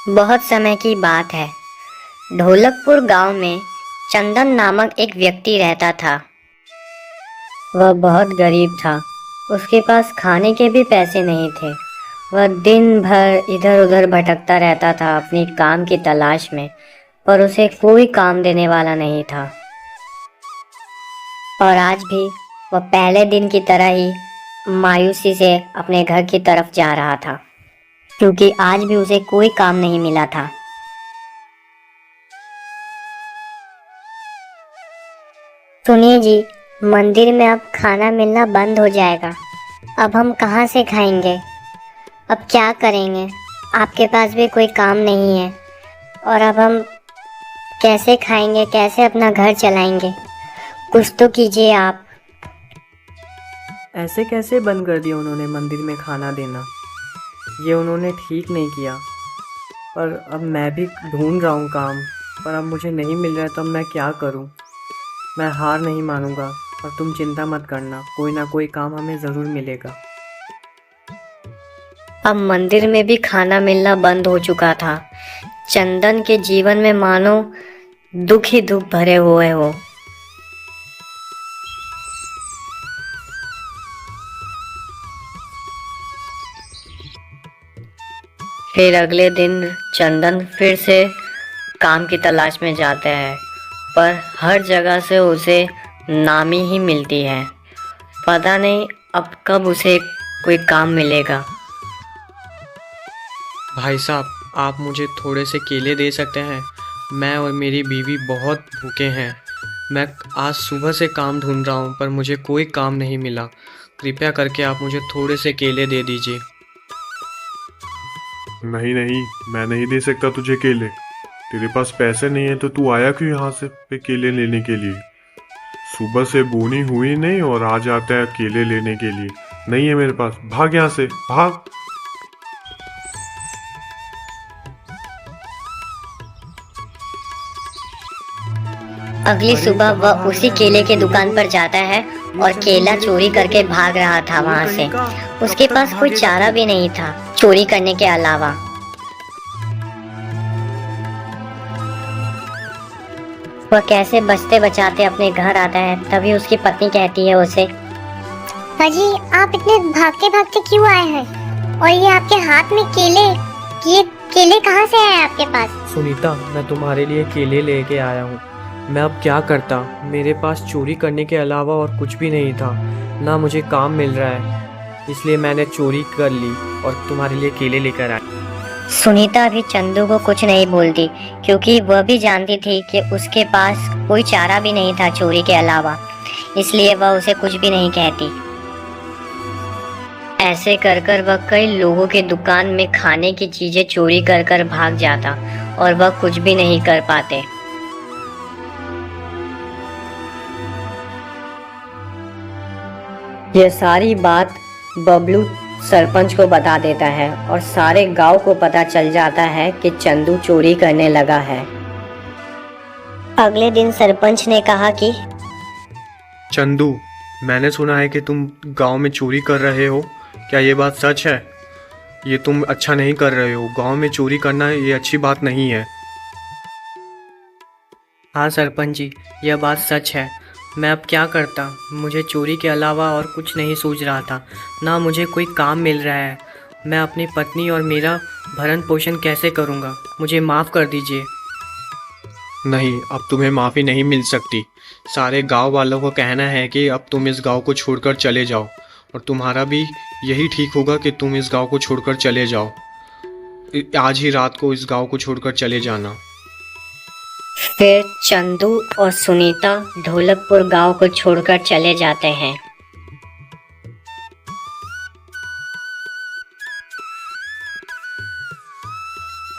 बहुत समय की बात है। ढोलकपुर गांव में चंदन नामक एक व्यक्ति रहता था। वह बहुत गरीब था। उसके पास खाने के भी पैसे नहीं थे। वह दिन भर इधर उधर भटकता रहता था अपनी काम की तलाश में, पर उसे कोई काम देने वाला नहीं था। और आज भी वह पहले दिन की तरह ही मायूसी से अपने घर की तरफ जा रहा था, क्योंकि आज भी उसे कोई काम नहीं मिला था। सुनिए जी, मंदिर में अब खाना मिलना बंद हो जाएगा। अब हम कहाँ से खाएंगे? अब क्या करेंगे? आपके पास भी कोई काम नहीं है, और अब हम कैसे खाएंगे, कैसे अपना घर चलाएंगे? कुछ तो कीजिए आप। ऐसे कैसे बंद कर दिया उन्होंने मंदिर में खाना देना? ये उन्होंने ठीक नहीं किया। पर अब मैं भी ढूंढ रहा हूँ काम, पर अब मुझे नहीं मिल रहा है, तो अब मैं क्या करूँ? मैं हार नहीं मानूंगा, और तुम चिंता मत करना, कोई ना कोई काम हमें ज़रूर मिलेगा। अब मंदिर में भी खाना मिलना बंद हो चुका था। चंदन के जीवन में मानो दुख ही दुख भरे हुए हो। फिर अगले दिन चंदन फिर से काम की तलाश में जाते हैं, पर हर जगह से उसे नामी ही मिलती है। पता नहीं अब कब उसे कोई काम मिलेगा। भाई साहब, आप मुझे थोड़े से केले दे सकते हैं? मैं और मेरी बीवी बहुत भूखे हैं। मैं आज सुबह से काम ढूंढ रहा हूँ, पर मुझे कोई काम नहीं मिला। कृपया करके आप मुझे थोड़े से केले दे दीजिए। नहीं नहीं, मैं नहीं दे सकता तुझे केले। तेरे पास पैसे नहीं है तो तू आया क्यों यहाँ से पे केले लेने के लिए? सुबह से बोनी हुई नहीं और आ जाता है केले लेने के लिए। नहीं है मेरे पास, भाग यहाँ से भाग। अगली सुबह वह उसी केले के दुकान पर जाता है और केला चोरी करके भाग रहा था वहां से। उसके पास कोई चारा भी नहीं था चोरी करने के अलावा। वह कैसे बचते बचाते अपने घर आता है, तभी उसकी पत्नी कहती है उसे, अजी, आप इतने भागते भागते क्यों आए हैं? और ये आपके हाथ में ये केले कहाँ से आए आपके पास? सुनीता, मैं तुम्हारे लिए केले लेके आया हूँ। मैं अब क्या करता? मेरे पास चोरी करने के अलावा और कुछ भी नहीं था, ना मुझे काम मिल रहा है, इसलिए मैंने चोरी कर ली और तुम्हारे लिए केले लेकर आई। सुनीता भी चंदू को कुछ नहीं बोलती, क्योंकि वह भी जानती थी कि उसके पास कोई चारा भी नहीं था चोरी के अलावा, इसलिए वह उसे कुछ भी नहीं कहती। ऐसे कर कर वह कई लोगों के दुकान में खाने की चीजें चोरी कर कर भाग जाता, और वह कुछ भी नहीं कर पाते। यह सारी बात बबलू सरपंच को बता देता है, और सारे गांव को पता चल जाता है कि चंदू चोरी करने लगा है। अगले दिन सरपंच ने कहा कि चंदू, मैंने सुना है कि तुम गांव में चोरी कर रहे हो। क्या ये बात सच है? ये तुम अच्छा नहीं कर रहे हो। गांव में चोरी करना ये अच्छी बात नहीं है। हाँ सरपंच जी, यह बात सच है। मैं अब क्या करता? मुझे चोरी के अलावा और कुछ नहीं सूझ रहा था, ना मुझे कोई काम मिल रहा है। मैं अपनी पत्नी और मेरा भरण पोषण कैसे करूँगा? मुझे माफ़ कर दीजिए। नहीं, अब तुम्हें माफ़ी नहीं मिल सकती। सारे गांव वालों को कहना है कि अब तुम इस गांव को छोड़कर चले जाओ, और तुम्हारा भी यही ठीक होगा कि तुम इस गांव को छोड़कर चले जाओ। आज ही रात को इस गांव को छोड़कर चले जाना। फिर चंदू और सुनीता ढोलकपुर गांव को छोड़कर चले जाते हैं।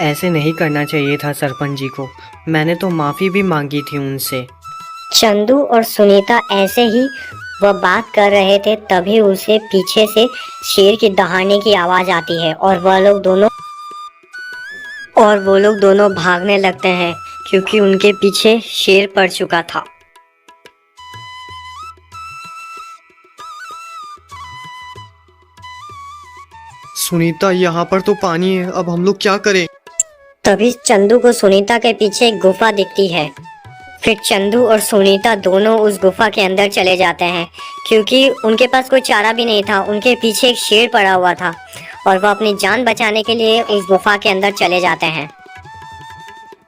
ऐसे नहीं करना चाहिए था सरपंच जी को। मैंने तो माफ़ी भी मांगी थी उनसे। चंदू और सुनीता ऐसे ही वह बात कर रहे थे, तभी उसे पीछे से शेर की दहाड़ने की आवाज आती है, और वो लोग दोनों भागने लगते हैं, क्योंकि उनके पीछे शेर पड़ चुका था। सुनीता, यहाँ पर तो पानी है, अब हम लोग क्या करें? तभी चंदू को सुनीता के पीछे एक गुफा दिखती है। फिर चंदू और सुनीता दोनों उस गुफा के अंदर चले जाते हैं, क्योंकि उनके पास कोई चारा भी नहीं था। उनके पीछे एक शेर पड़ा हुआ था और वह अपनी जान बचाने के लिए उस गुफा के अंदर चले जाते हैं।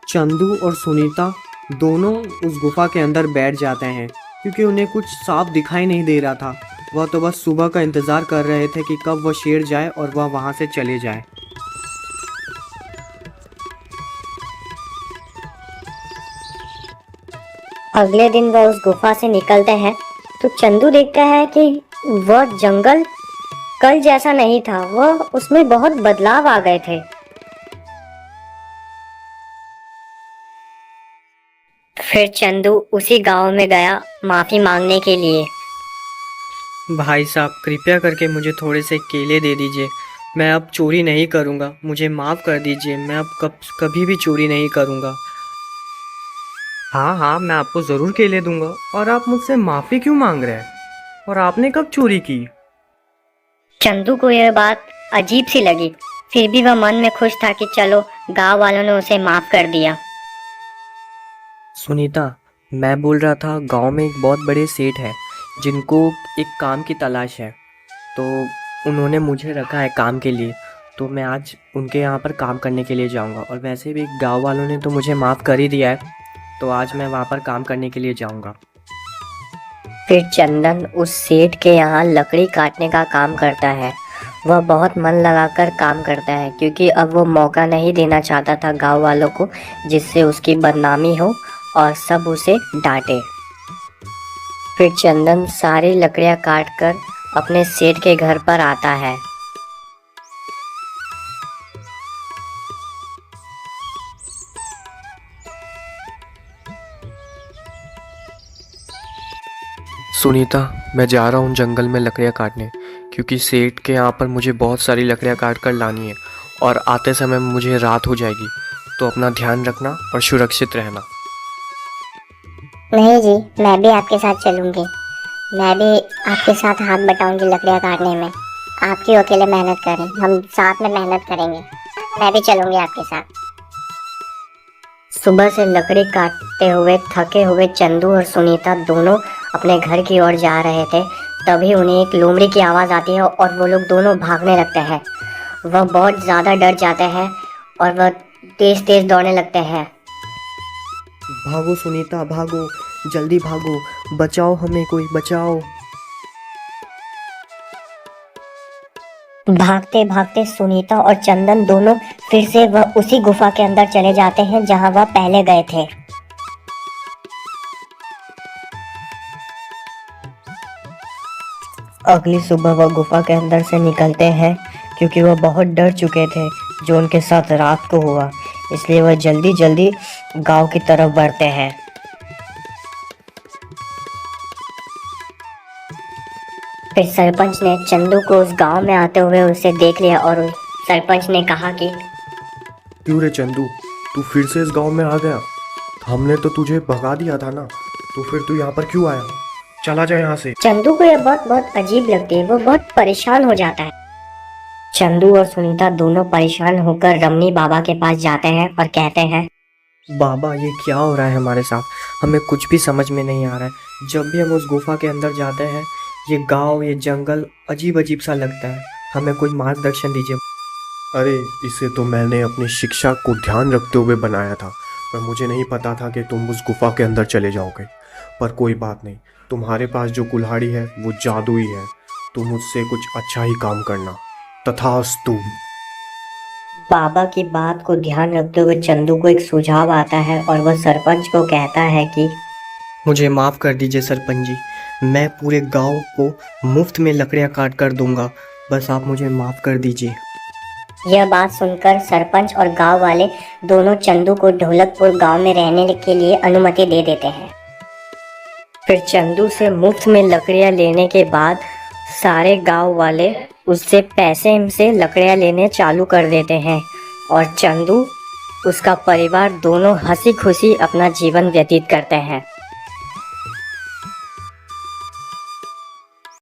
चंदू और सुनीता दोनों उस गुफा के अंदर बैठ जाते हैं, क्योंकि उन्हें कुछ साफ दिखाई नहीं दे रहा था। वह तो बस सुबह का इंतज़ार कर रहे थे कि कब वह शेर जाए और वह वहाँ से चले जाए। अगले दिन वह उस गुफा से निकलते हैं तो चंदू देखता है कि वह जंगल कल जैसा नहीं था, वह उसमें बहुत बदलाव आ गए थे। फिर चंदू उसी गांव में गया माफी मांगने के लिए। भाई साहब, कृपया करके मुझे थोड़े से केले दे दीजिए। मैं अब चोरी नहीं करूँगा, मुझे माफ़ कर दीजिए। मैं अब कभी भी चोरी नहीं करूँगा। हाँ हाँ, मैं आपको ज़रूर केले दूंगा। और आप मुझसे माफ़ी क्यों मांग रहे हैं? और आपने कब चोरी की? चंदू को यह बात अजीब सी लगी, फिर भी वह मन में खुश था कि चलो गांव वालों ने उसे माफ कर दिया। सुनीता, मैं बोल रहा था, गांव में एक बहुत बड़े सेठ है जिनको एक काम की तलाश है, तो उन्होंने मुझे रखा है काम के लिए। तो मैं आज उनके यहाँ पर काम करने के लिए जाऊँगा। और वैसे भी गांव वालों ने तो मुझे माफ़ कर ही दिया है, तो आज मैं वहाँ पर काम करने के लिए जाऊँगा। फिर चंदन उस सेठ के यहाँ लकड़ी काटने का काम करता है। वह बहुत मन लगाकर काम करता है, क्योंकि अब वो मौका नहीं देना चाहता था गांव वालों को, जिससे उसकी बदनामी हो और सब उसे डांटे। फिर चंदन सारी लकड़ियाँ काट कर अपने सेठ के घर पर आता है। सुनीता, मैं जा रहा हूँ जंगल में लकड़ियाँ काटने, क्योंकि सेठ के यहाँ पर मुझे बहुत सारी लकड़ियाँ काट कर लानी है और आते समय मुझे रात हो जाएगी। तो अपना ध्यान रखना और सुरक्षित रहना। नहीं जी, मैं भी आपके साथ चलूंगी। मैं भी आपके साथ हाथ बटाऊंगी लकड़ियाँ काटने में। आप क्यों अकेले मेहनत करें, हम साथ में मेहनत करेंगे। मैं भी चलूंगी आपके साथ। सुबह से लकड़ी काटते हुए थके हुए चंदू और सुनीता दोनों अपने घर की ओर जा रहे थे। तभी उन्हें एक लोमड़ी की आवाज़ आती है और वो लोग दोनों भागने लगते हैं। वह बहुत ज़्यादा डर जाते हैं और वह तेज़ तेज़ दौड़ने लगते हैं। भागो सुनीता, भागो, जल्दी भागो, बचाओ हमें, कोई बचाओ। भागते भागते सुनीता और चंदन दोनों फिर से वह उसी गुफा के अंदर चले जाते हैं जहां वह पहले गए थे। अगली सुबह वह गुफा के अंदर से निकलते हैं, क्योंकि वह बहुत डर चुके थे जो उनके साथ रात को हुआ। इसलिए वह जल्दी जल्दी गांव की तरफ बढ़ते हैं। फिर सरपंच ने चंदू को उस गांव में आते हुए उसे देख लिया और सरपंच ने कहा कि क्यों रे चंदू, तू फिर से इस गांव में आ गया? हमने तो तुझे भगा दिया था ना, तो फिर तू यहाँ पर क्यों आया? चला जा यहाँ से। चंदू को यह बात बहुत अजीब लगती है, वो बहुत परेशान हो जाता है। चंदू और सुनीता दोनों परेशान होकर रमनी बाबा के पास जाते हैं और कहते हैं, बाबा, ये क्या हो रहा है हमारे साथ? हमें कुछ भी समझ में नहीं आ रहा है। जब भी हम उस गुफा के अंदर जाते हैं, ये गांव, ये जंगल अजीब अजीब सा लगता है। हमें कोई मार्गदर्शन दीजिए। अरे, इसे तो मैंने अपनी शिक्षा को ध्यान रखते हुए बनाया था, पर मुझे नहीं पता था कि तुम उस गुफा के अंदर चले जाओगे। पर कोई बात नहीं, तुम्हारे पास जो कुल्हाड़ी है वो जादुई है। तुम मुझसे कुछ अच्छा ही काम करना, तथास्तु। बाबा की बात को ध्यान रखते हुए चंदू को एक सुझाव आता है और वह सरपंच को कहता है कि मुझे माफ़ कर दीजिए सरपंच जी, मैं पूरे गांव को मुफ्त में लकड़ियां काट कर दूंगा। बस आप मुझे माफ़ कर दीजिए। यह बात सुनकर सरपंच और गांव वाले दोनों चंदू को ढोलकपुर गांव में रहने के लिए अनुमति दे देते हैं। फिर चंदू से मुफ्त में लकड़ियां लेने के बाद सारे गांव वाले उससे पैसे से लकड़ियां लेने चालू कर देते हैं और चंदू उसका परिवार दोनों हंसी खुशी अपना जीवन व्यतीत करते हैं।